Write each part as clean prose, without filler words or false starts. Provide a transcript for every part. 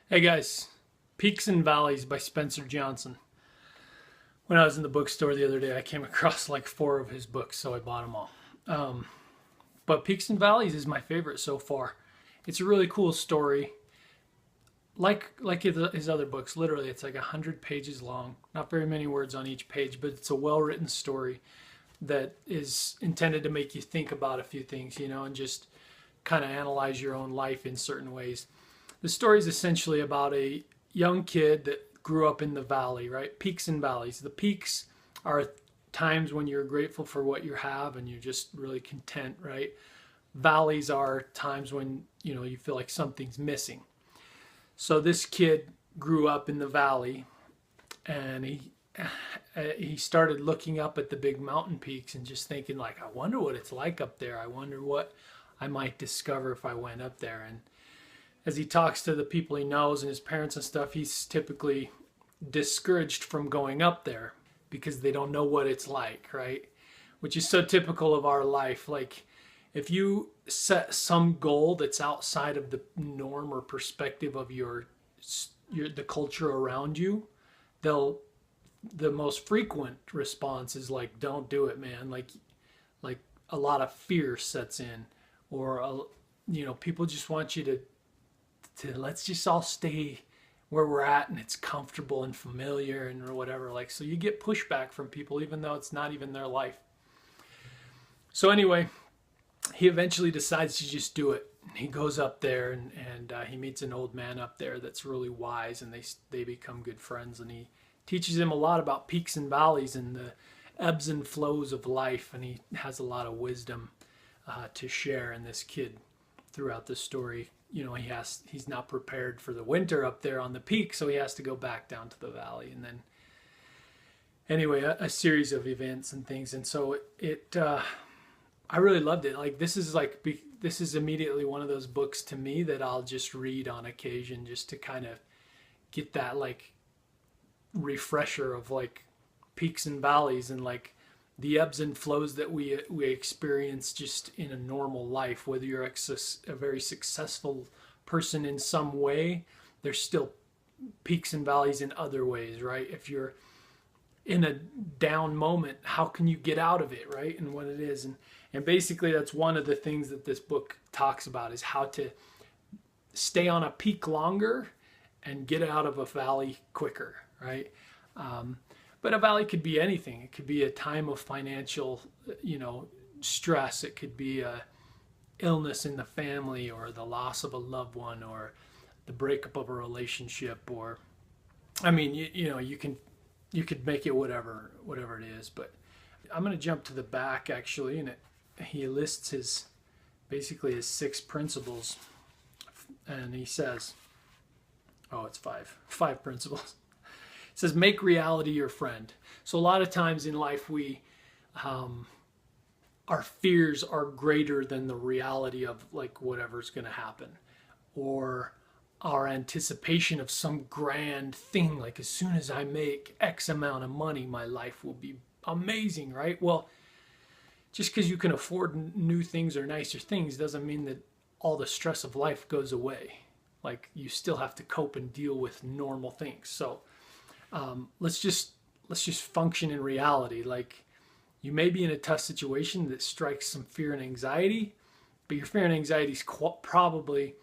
Hey guys, Peaks and Valleys by Spencer Johnson. When I was in the bookstore the other day, I came across like four of his books, so I bought them all. Um, but Peaks and Valleys is my favorite so far. It's a really cool story. Like his other books, literally, it's like 100 pages long. Not very many words on each page, but it's a well-written story that is intended to make you think about a few things, and just kind of analyze your own life in certain ways. The story is essentially about a young kid that grew up in the valley, right? Peaks and valleys. The peaks are times when you're grateful for what you have and you're just really content, right? Valleys are times when, you feel like something's missing. So this kid grew up in the valley and he started looking up at the big mountain peaks and just thinking like, I wonder what it's like up there. I wonder what I might discover if I went up there. And as he talks to the people he knows and his parents and stuff, he's typically discouraged from going up there because they don't know what it's like, right? Which is so typical of our life. Like, if you set some goal that's outside of the norm or perspective of the culture around you, they'll the most frequent response is like, "Don't do it, man." Like a lot of fear sets in, or people just want you to let's just all stay where we're at and it's comfortable and familiar and or whatever. Like, so you get pushback from people even though it's not even their life. So anyway, he eventually decides to just do it. He goes up there and he meets an old man up there that's really wise, and they become good friends, and he teaches him a lot about peaks and valleys and the ebbs and flows of life, and he has a lot of wisdom to share. And this kid throughout the story, he's not prepared for the winter up there on the peak, so he has to go back down to the valley. And then anyway, a series of events and things. And so I really loved it. Like, this is immediately one of those books to me that I'll just read on occasion, just to kind of get that like refresher of like peaks and valleys and like the ebbs and flows that we experience just in a normal life. Whether you're a very successful person in some way, there's still peaks and valleys in other ways, right? If you're in a down moment, how can you get out of it, right? And what it is. And basically that's one of the things that this book talks about, is how to stay on a peak longer and get out of a valley quicker, right? But a valley could be anything. It could be a time of financial, stress. It could be a illness in the family, or the loss of a loved one, or the breakup of a relationship, or, I mean, you could make it whatever it is. But I'm going to jump to the back actually, and he lists basically his 6 principles, and he says, oh, it's five principles. It says, make reality your friend. So a lot of times in life, our fears are greater than the reality of like whatever's going to happen, or our anticipation of some grand thing. Like, as soon as I make X amount of money, my life will be amazing, right? Well, just because you can afford new things or nicer things doesn't mean that all the stress of life goes away. Like, you still have to cope and deal with normal things. So let's just function in reality. Like, you may be in a tough situation that strikes some fear and anxiety, but your fear and anxiety is probably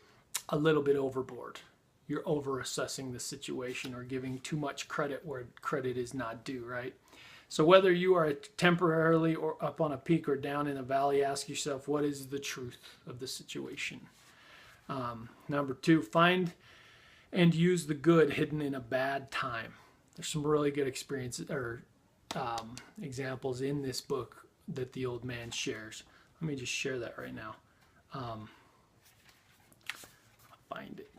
a little bit overboard. You're over assessing the situation or giving too much credit where credit is not due, right? So whether you are temporarily or up on a peak or down in a valley, ask yourself, what is the truth of the situation? Number 2, find and use the good hidden in a bad time. There's some really good experiences or examples in this book that the old man shares. Let me just share that right now. I'll find it.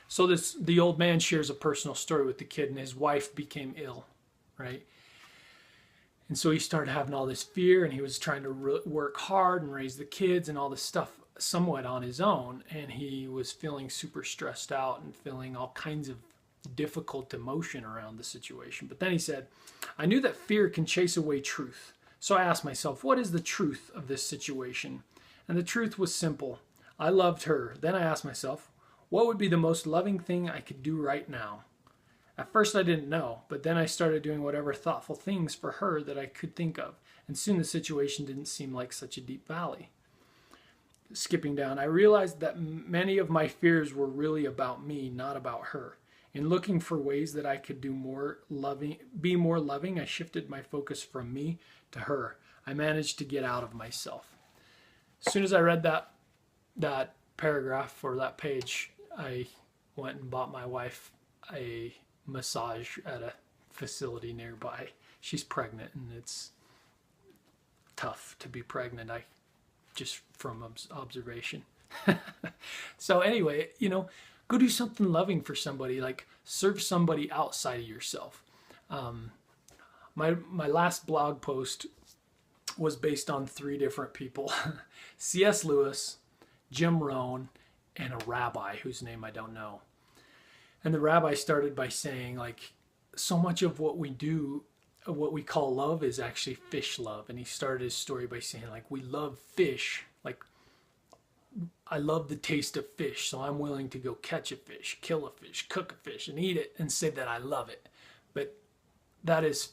So the old man shares a personal story with the kid, and his wife became ill, right? And so he started having all this fear, and he was trying to work hard and raise the kids and all this stuff somewhat on his own, and he was feeling super stressed out and feeling all kinds of difficult emotion around the situation. But then he said, I knew that fear can chase away truth. So I asked myself, what is the truth of this situation? And the truth was simple. I loved her. Then I asked myself, what would be the most loving thing I could do right now? At first I didn't know, but then I started doing whatever thoughtful things for her that I could think of, and soon the situation didn't seem like such a deep valley. Skipping down, I realized that many of my fears were really about me, not about her. In looking for ways that I could be more loving, I shifted my focus from me to her. I managed to get out of myself. As soon as I read that paragraph or that page, I went and bought my wife a massage at a facility nearby. She's pregnant, and it's tough to be pregnant. Just from observation. So anyway, go do something loving for somebody, like serve somebody outside of yourself. My last blog post was based on 3 different people: C.S. Lewis, Jim Rohn, and a rabbi whose name I don't know. And the rabbi started by saying, like, so much of what we do, what we call love, is actually fish love. And he started his story by saying, like, we love fish. Like, I love the taste of fish, so I'm willing to go catch a fish, kill a fish, cook a fish, and eat it and say that I love it. But that is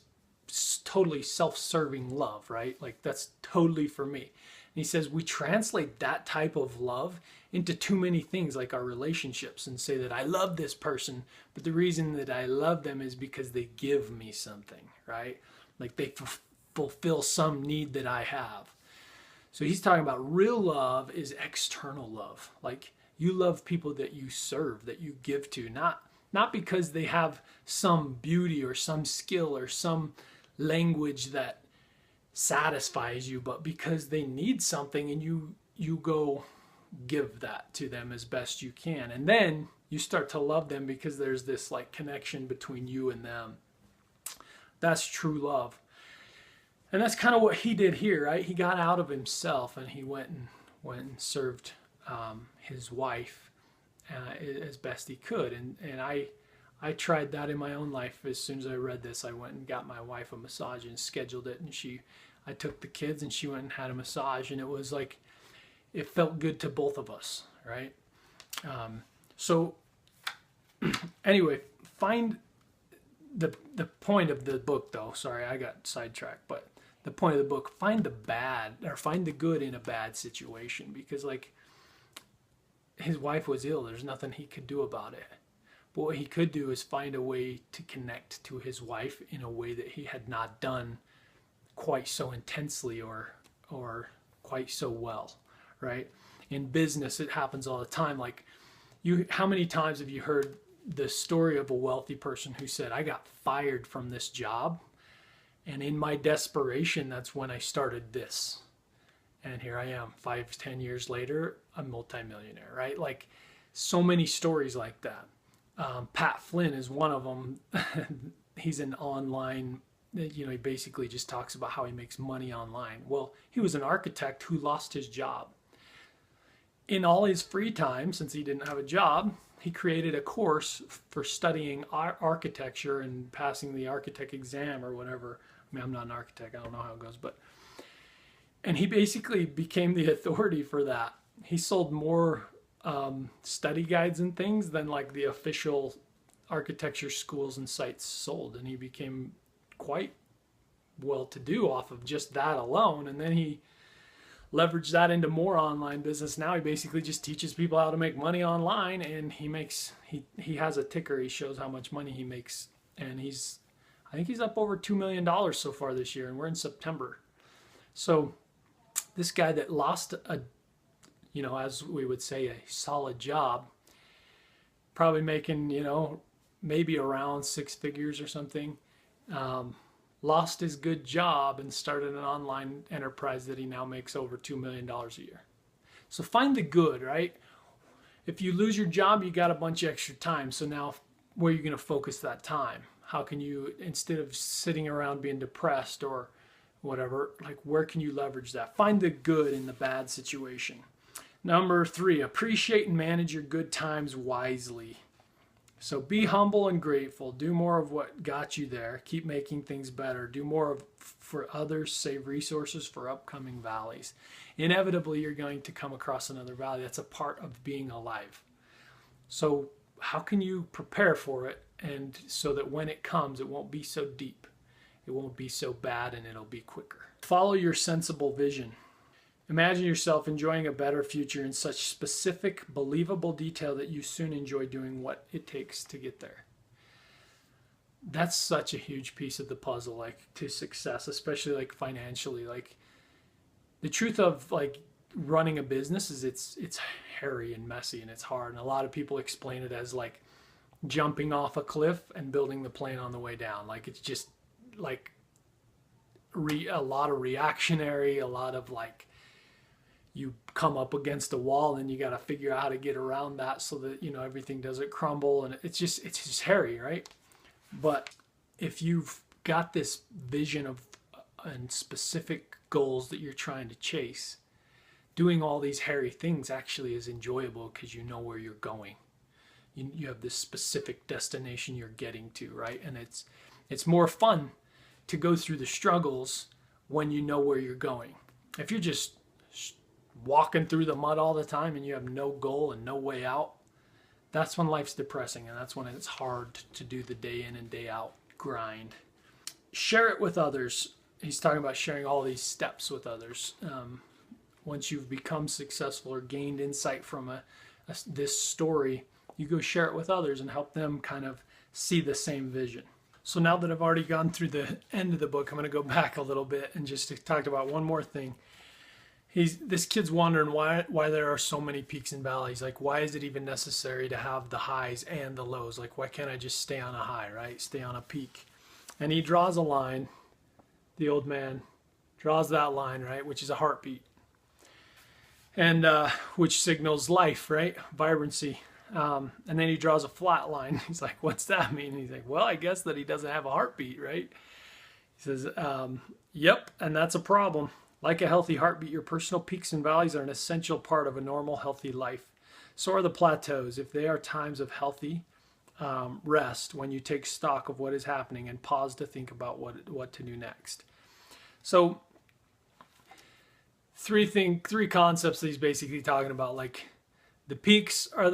totally self-serving love, right? Like, that's totally for me. And he says we translate that type of love into too many things, like our relationships, and say that I love this person, but the reason that I love them is because they give me something, right? Like they fulfill some need that I have. So he's talking about real love is external love. Like you love people that you serve, that you give to, not because they have some beauty or some skill or some language that satisfies you, but because they need something, and you go give that to them as best you can. And then you start to love them because there's this like connection between you and them. That's true love. And that's kind of what he did here, right? He got out of himself and he went and served his wife as best he could. And I tried that in my own life. As soon as I read this, I went and got my wife a massage and scheduled it. And I took the kids and she went and had a massage. And it was like, it felt good to both of us, right? So anyway, find the point of the book, though. Sorry, I got sidetracked. But the point of the book, find the good in a bad situation. Because like his wife was ill. There's nothing he could do about it. But what he could do is find a way to connect to his wife in a way that he had not done quite so intensely or quite so well, right? In business, it happens all the time. Like how many times have you heard the story of a wealthy person who said, I got fired from this job, and in my desperation, that's when I started this. And here I am, 5-10 years later, a multimillionaire, right? Like so many stories like that. Pat Flynn is one of them. He's an online, he basically just talks about how he makes money online. Well, he was an architect who lost his job. In all his free time, since he didn't have a job, he created a course for studying architecture and passing the architect exam or whatever. I mean, I'm not an architect. I don't know how it goes, and he basically became the authority for that. He sold more study guides and things than like the official architecture schools and sites sold, and he became quite well to do off of just that alone. And then he leveraged that into more online business. Now he basically just teaches people how to make money online, and he has a ticker. He shows how much money he makes, and I think he's up over $2 million so far this year, and we're in September. So this guy that lost as we would say, a solid job, probably making, maybe around 6 figures or something, lost his good job and started an online enterprise that he now makes over $2 million a year. So find the good, right? If you lose your job, you got a bunch of extra time. So now where are you going to focus that time? How can you, instead of sitting around being depressed or whatever, like where can you leverage that? Find the good in the bad situation. Number 3, appreciate and manage your good times wisely. So be humble and grateful. Do more of what got you there. Keep making things better. Do more for others. Save resources for upcoming valleys. Inevitably, you're going to come across another valley. That's a part of being alive. So how can you prepare for it, and so that when it comes, it won't be so deep, it won't be so bad, and it'll be quicker? Follow your sensible vision. Imagine yourself enjoying a better future in such specific, believable detail that you soon enjoy doing what it takes to get there. That's such a huge piece of the puzzle, like, to success, especially like financially. Like, the truth of like running a business is it's hairy and messy and it's hard. And a lot of people explain it as like jumping off a cliff and building the plane on the way down. Like, it's just like a lot of reactionary, a lot of like, you come up against a wall and you got to figure out how to get around that so that, you know, everything doesn't crumble, and it's just hairy, right? But if you've got this vision of and specific goals that you're trying to chase, doing all these hairy things actually is enjoyable because you know where you're going. You have this specific destination you're getting to, right? And it's more fun to go through the struggles when you know where you're going. If you're just walking through the mud all the time and you have no goal and no way out, that's when life's depressing, and that's when it's hard to do the day in and day out grind. Share it with others. He's talking about sharing all these steps with others. Once you've become successful or gained insight from this story, you go share it with others and help them kind of see the same vision. So now that I've already gone through the end of the book, I'm going to go back a little bit and just talk about one more thing. This kid's wondering why there are so many peaks and valleys. Like, why is it even necessary to have the highs and the lows? Like, why can't I just stay on a high, right? Stay on a peak. And he draws a line. The old man draws that line, right, which is a heartbeat, and which signals life, right, vibrancy. And then he draws a flat line. He's like, what's that mean? And he's like, well, I guess that he doesn't have a heartbeat, right? He says, yep, and that's a problem. Like a healthy heartbeat, your personal peaks and valleys are an essential part of a normal, healthy life. So are the plateaus. If they are times of healthy rest, when you take stock of what is happening and pause to think about what to do next. So three concepts that he's basically talking about. Like, the peaks are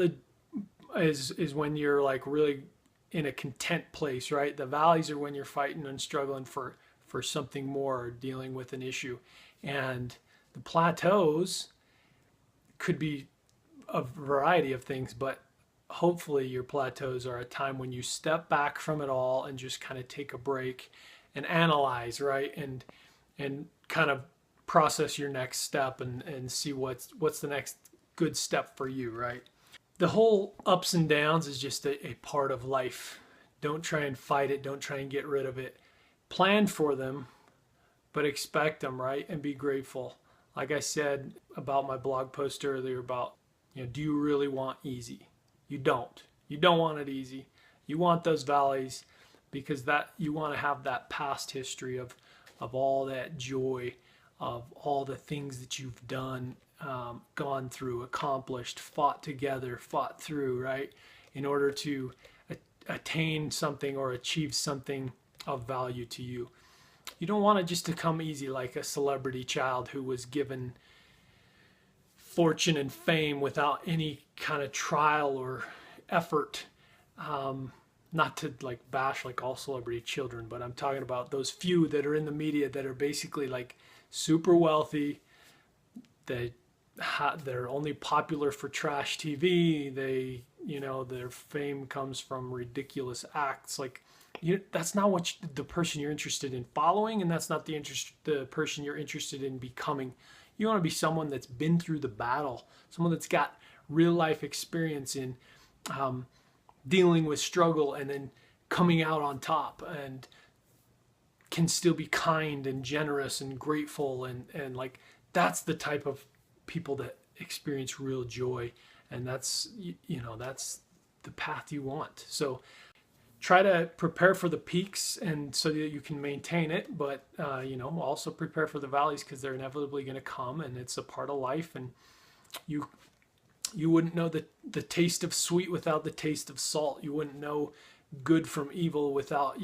is when you're like really in a content place, right? The valleys are when you're fighting and struggling for something more, or dealing with an issue. And the plateaus could be a variety of things, but hopefully your plateaus are a time when you step back from it all and just kind of take a break and analyze, right? And kind of process your next step and see what's the next good step for you, right? The whole ups and downs is just a part of life. Don't try and fight it. Don't try and get rid of it. Plan for them, but expect them, right? And be grateful. Like I said about my blog post earlier about, do you really want easy? You don't. You don't want it easy. You want those valleys because that you want to have that past history of all that joy, of all the things that you've done, gone through, accomplished, fought together, fought through, right? In order to attain something or achieve something of value to you. You don't want it just to come easy like a celebrity child who was given fortune and fame without any kind of trial or effort. Not to like bash like all celebrity children, but I'm talking about those few that are in the media that are basically like super wealthy. They're only popular for trash TV. Their fame comes from ridiculous acts. Like, that's not what the person you're interested in following, and that's not the person you're interested in becoming. You want to be someone that's been through the battle, someone that's got real life experience in dealing with struggle and then coming out on top, and can still be kind and generous and grateful, and like, that's the type of people that experience real joy, and that's the path you want. So try to prepare for the peaks and so that you can maintain it, but also prepare for the valleys because they're inevitably going to come, and it's a part of life, and you You wouldn't know the taste of sweet without the taste of salt. You wouldn't know good from evil without,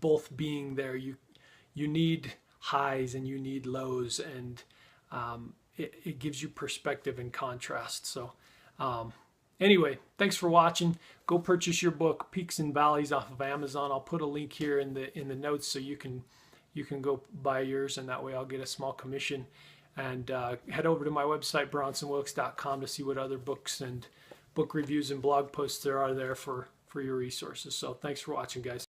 both being there. You need highs and you need lows, and it gives you perspective and contrast. So anyway, thanks for watching. Go purchase your book, Peaks and Valleys, off of Amazon. I'll put a link here in the notes so you can go buy yours, and that way I'll get a small commission. And head over to my website, bronsonwilks.com, to see what other books and book reviews and blog posts there are there for your resources. So thanks for watching, guys.